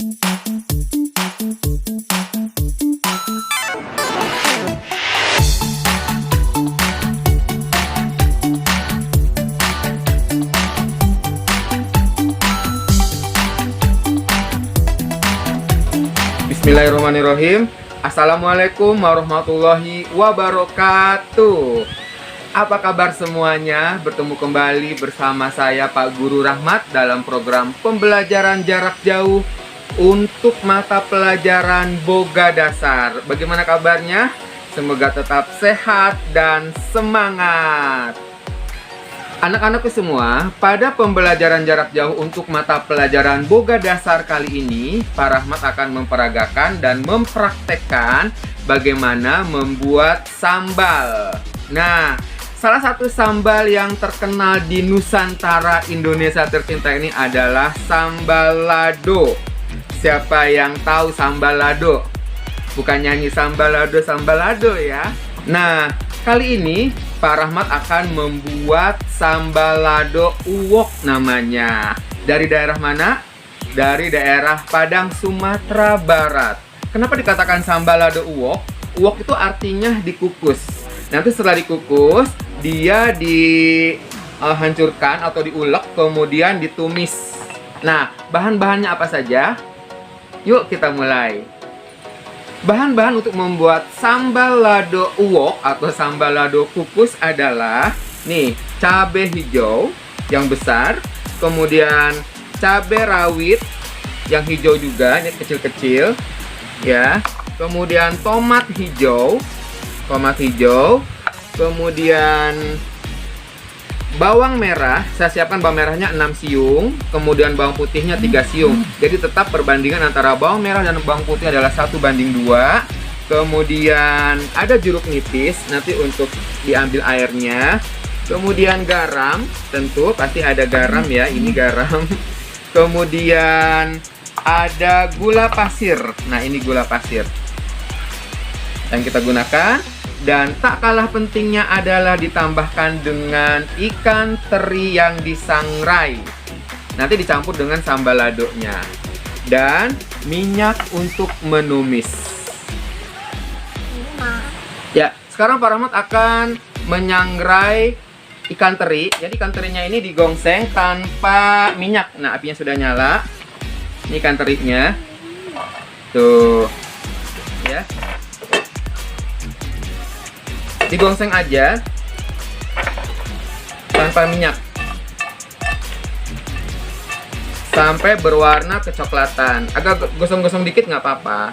Bismillahirrahmanirrahim. Assalamualaikum warahmatullahi wabarakatuh. Apa kabar semuanya? Bertemu kembali bersama saya Pak Guru Rahmat dalam program pembelajaran jarak jauh untuk mata pelajaran Boga Dasar. Bagaimana kabarnya? Semoga tetap sehat dan semangat. Anak-anakku semua, pada pembelajaran jarak jauh untuk mata pelajaran Boga Dasar kali ini, Pak Rahmat akan memperagakan dan mempraktekkan bagaimana membuat sambal. Nah, salah satu sambal yang terkenal di Nusantara Indonesia tercinta ini adalah sambal lado. Siapa yang tahu sambal lado? Bukan nyanyi sambal lado ya. Nah, kali ini Pak Rahmat akan membuat sambal lado uwok namanya. Dari daerah mana? Dari daerah Padang, Sumatera Barat. Kenapa dikatakan sambal lado uwok? Uwok itu artinya dikukus. Nanti setelah dikukus, dia dihancurkan atau diulek, kemudian ditumis. Nah, bahan-bahannya apa saja? Yuk kita mulai. Bahan-bahan untuk membuat sambal lado uwok atau sambal lado kukus adalah nih, cabai hijau yang besar, kemudian cabai rawit yang hijau juga, ini kecil-kecil ya. Kemudian tomat hijau, kemudian bawang merah, saya siapkan bawang merahnya 6 siung, kemudian bawang putihnya 3 siung. Jadi tetap perbandingan antara bawang merah dan bawang putih adalah 1:2. Kemudian ada jeruk nipis, nanti untuk diambil airnya. Kemudian garam, tentu pasti ada garam ya, ini garam. Kemudian ada gula pasir. Nah, ini gula pasir yang kita gunakan. Dan tak kalah pentingnya adalah ditambahkan dengan ikan teri yang disangrai. Nanti dicampur dengan sambal ladonya. Dan minyak untuk menumis. Ya, sekarang Pak Rahmat akan menyangrai ikan teri. Jadi ikan terinya ini digongseng tanpa minyak. Nah, apinya sudah nyala. Ini ikan terinya. Tuh. Ya. Digongseng aja tanpa minyak sampai berwarna kecoklatan. Agak gosong-gosong dikit nggak apa-apa,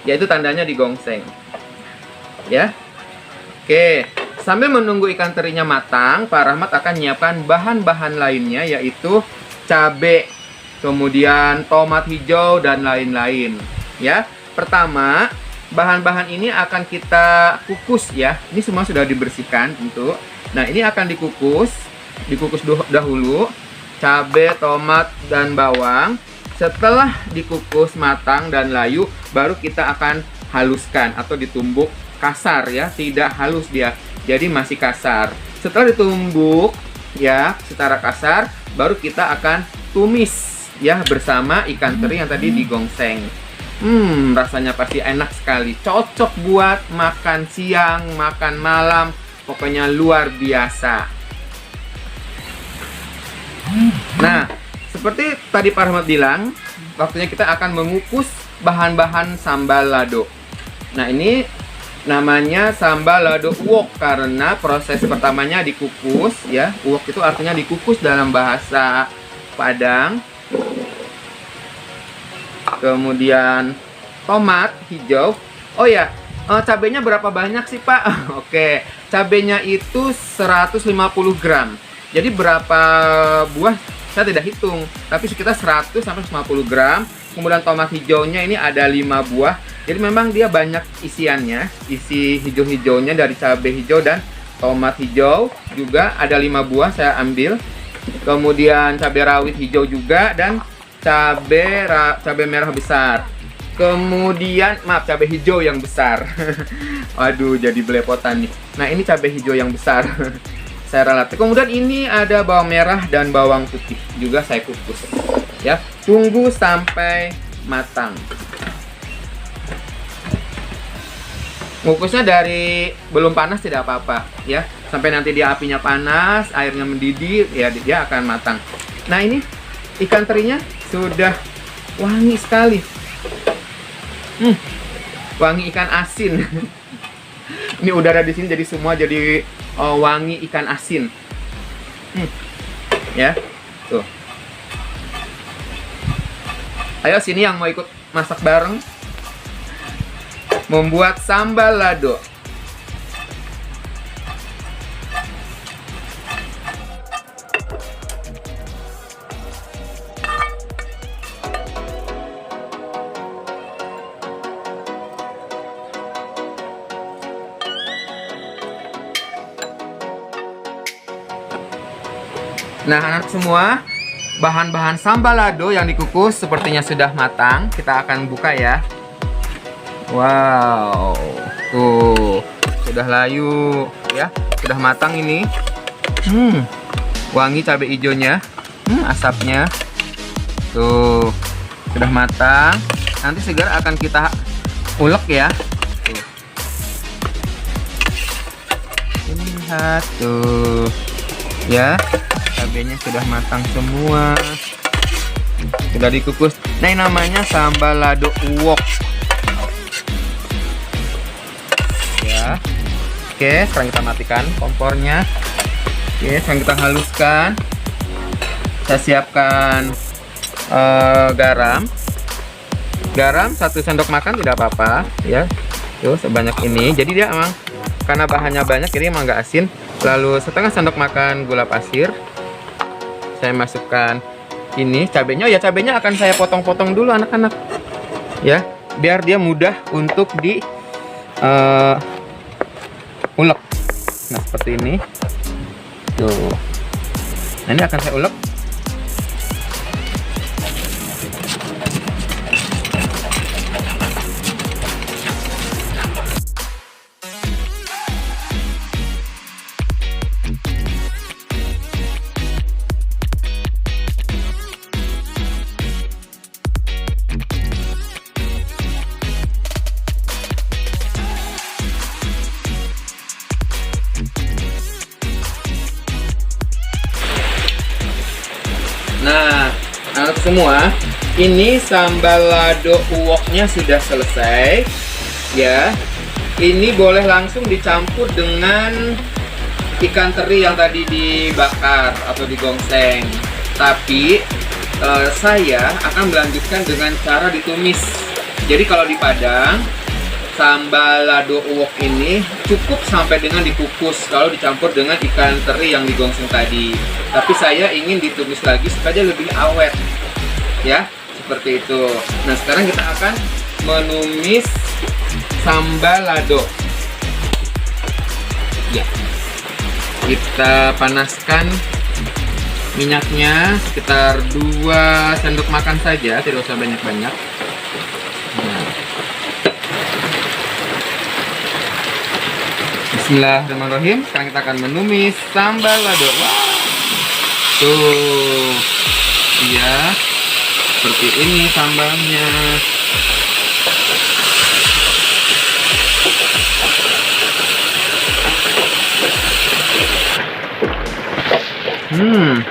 yaitu tandanya digongseng ya. Oke, sambil menunggu ikan terinya matang, Pak Rahmat akan menyiapkan bahan-bahan lainnya, yaitu cabai, kemudian tomat hijau dan lain-lain ya. Pertama, bahan-bahan ini akan kita kukus ya. Ini semua sudah dibersihkan tentu. Nah, ini akan dikukus dahulu cabai, tomat, dan bawang. Setelah dikukus matang dan layu, baru kita akan haluskan atau ditumbuk kasar ya, tidak halus dia. Jadi masih kasar. Setelah ditumbuk ya secara kasar, baru kita akan tumis ya bersama ikan teri yang tadi digongseng. Rasanya pasti enak sekali. Cocok buat makan siang, makan malam. Pokoknya luar biasa. Nah, seperti tadi Pak Rahmat bilang, waktunya kita akan mengukus bahan-bahan sambal lado. Nah, ini namanya sambal lado uwok karena proses pertamanya dikukus ya. Uwok itu artinya dikukus dalam bahasa Padang. Kemudian tomat hijau. Oh ya, cabenya berapa banyak sih Pak? Oke, cabenya itu 150 gram. Jadi berapa buah saya tidak hitung, tapi sekitar 100 sampai 150 gram. Kemudian tomat hijaunya ini ada 5 buah. Jadi memang dia banyak isiannya. Isi hijau-hijaunya dari cabai hijau dan tomat hijau juga ada 5 buah saya ambil. Kemudian cabai rawit hijau juga dan cabai merah besar. Kemudian cabai hijau yang besar. Waduh, jadi belepotan nih. Nah, ini cabai hijau yang besar. Saya relatif. Kemudian ini ada bawang merah dan bawang putih juga saya kukus. Ya, tunggu sampai matang. Ngukusnya dari belum panas tidak apa-apa ya. Sampai nanti dia apinya panas, airnya mendidih, ya dia akan matang. Nah, ini ikan terinya sudah wangi sekali. Wangi ikan asin. Ini udara di sini jadi semua jadi wangi ikan asin. Ya, tuh. Ayo sini yang mau ikut masak bareng. Membuat sambal lado. Nah, anak semua, bahan-bahan sambal lado yang dikukus sepertinya sudah matang. Kita akan buka ya. Wow, tuh sudah layu ya, sudah matang ini. Wangi cabai hijaunya, asapnya. Tuh, sudah matang. Nanti segera akan kita ulek ya. Tuh. Lihat tuh, ya, cabainya sudah matang semua. Sudah dikukus. Nah, ini namanya sambal lado uwok. Oke, sekarang kita matikan kompornya. Oke, sekarang kita haluskan. Saya siapkan garam. Garam 1 sendok makan tidak apa-apa ya. Tuh sebanyak ini. Jadi dia emang karena bahannya banyak, jadi emang nggak asin. Lalu setengah sendok makan gula pasir. Saya masukkan ini cabenya. Ya, cabenya akan saya potong-potong dulu anak-anak. Ya, biar dia mudah untuk di ulek. Nah, seperti ini. Tuh. Nah, ini akan saya ulek. Nah, anak semua, ini sambal lado uwoknya sudah selesai ya. Ini boleh langsung dicampur dengan ikan teri yang tadi dibakar atau digongseng. Tapi saya akan melanjutkan dengan cara ditumis. Jadi kalau di Padang, sambal lado uwok ini cukup sampai dengan dikukus kalau dicampur dengan ikan teri yang digongseng tadi. Tapi saya ingin ditumis lagi supaya lebih awet. Ya, seperti itu. Nah, sekarang kita akan menumis sambal lado. Ya. Kita panaskan minyaknya sekitar 2 sendok makan saja, tidak usah banyak-banyak. Nah. Bismillahirrahmanirrahim. Sekarang kita akan menumis sambal lado. Wow. Tuh. Iya. Seperti ini sambalnya.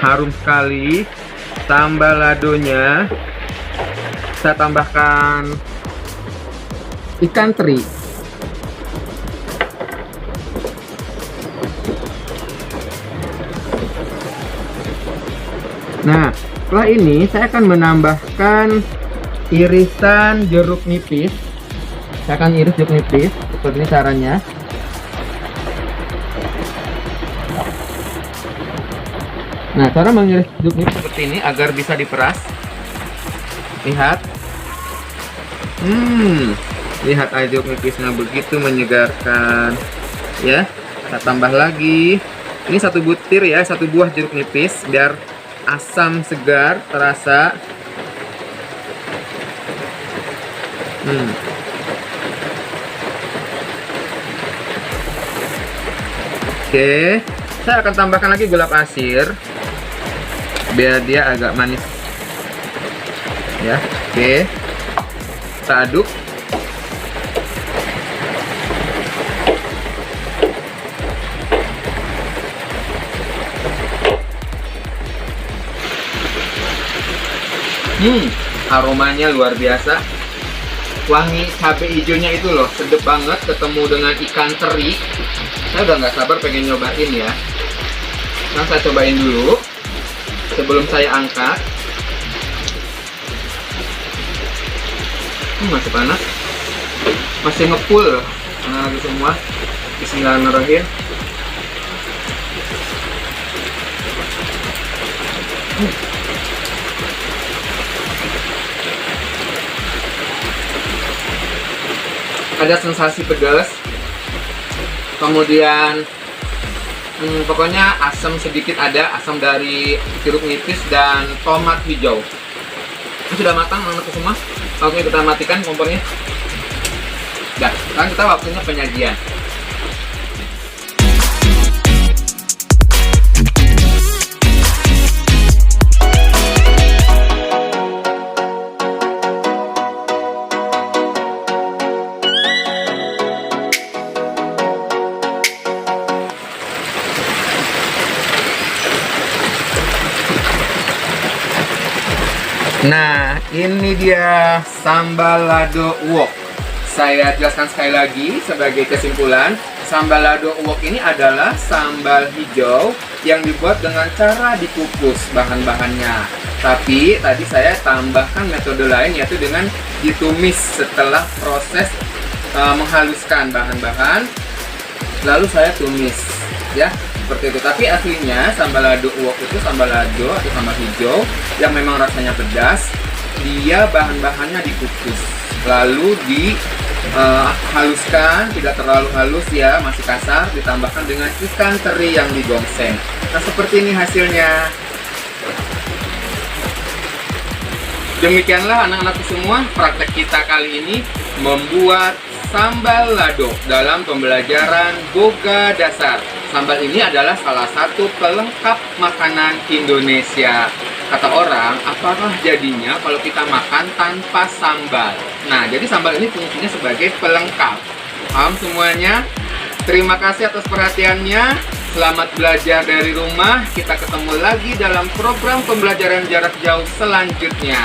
Harum sekali sambal ladonya. Saya tambahkan ikan teri. Nah, setelah ini saya akan menambahkan irisan jeruk nipis. Saya akan iris jeruk nipis, seperti ini caranya. Nah, cara mengiris jeruk nipis seperti ini agar bisa diperas. Lihat. Lihat aja jeruk nipisnya begitu menyegarkan. Ya, kita tambah lagi. Ini 1 butir ya, 1 buah jeruk nipis biar asam segar terasa. Oke, saya akan tambahkan lagi gula pasir biar dia agak manis. Ya, oke. Kita aduk. Aromanya luar biasa. Wangi cabai hijaunya itu loh, sedap banget ketemu dengan ikan teri. Saya udah nggak sabar pengen nyobain ya. Nah, saya cobain dulu sebelum saya angkat. Masih panas, masih ngepul. Nah, gitu semua. Bismillahirrahmanirrahim. Ada sensasi pedas, kemudian pokoknya asam sedikit ada, asam dari jeruk nipis dan tomat hijau. Ini sudah matang anak semua. Waktunya kita matikan kompornya. Dah, sekarang kita waktunya penyajian. Nah, ini dia sambal lado wok. Saya jelaskan sekali lagi sebagai kesimpulan, sambal lado wok ini adalah sambal hijau yang dibuat dengan cara dikukus bahan-bahannya. Tapi tadi saya tambahkan metode lain, yaitu dengan ditumis setelah proses menghaluskan bahan-bahan, lalu saya tumis ya. Seperti itu. Tapi aslinya sambal lado wok itu sambal lado atau sambal hijau yang memang rasanya pedas. Dia bahan-bahannya dikukus lalu dihaluskan, tidak terlalu halus ya, masih kasar, ditambahkan dengan ikan teri yang digongseng. Nah, seperti ini hasilnya. Demikianlah anak-anakku semua, praktek kita kali ini membuat sambal lado dalam pembelajaran Boga Dasar. Sambal ini adalah salah satu pelengkap makanan Indonesia. Kata orang, apakah jadinya kalau kita makan tanpa sambal? Nah, jadi sambal ini fungsinya sebagai pelengkap. Paham semuanya? Terima kasih atas perhatiannya. Selamat belajar dari rumah. Kita ketemu lagi dalam program pembelajaran jarak jauh selanjutnya.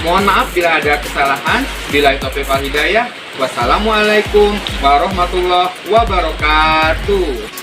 Mohon maaf bila ada kesalahan. Billahi taufiq wal hidayah. Wassalamualaikum warahmatullahi wabarakatuh.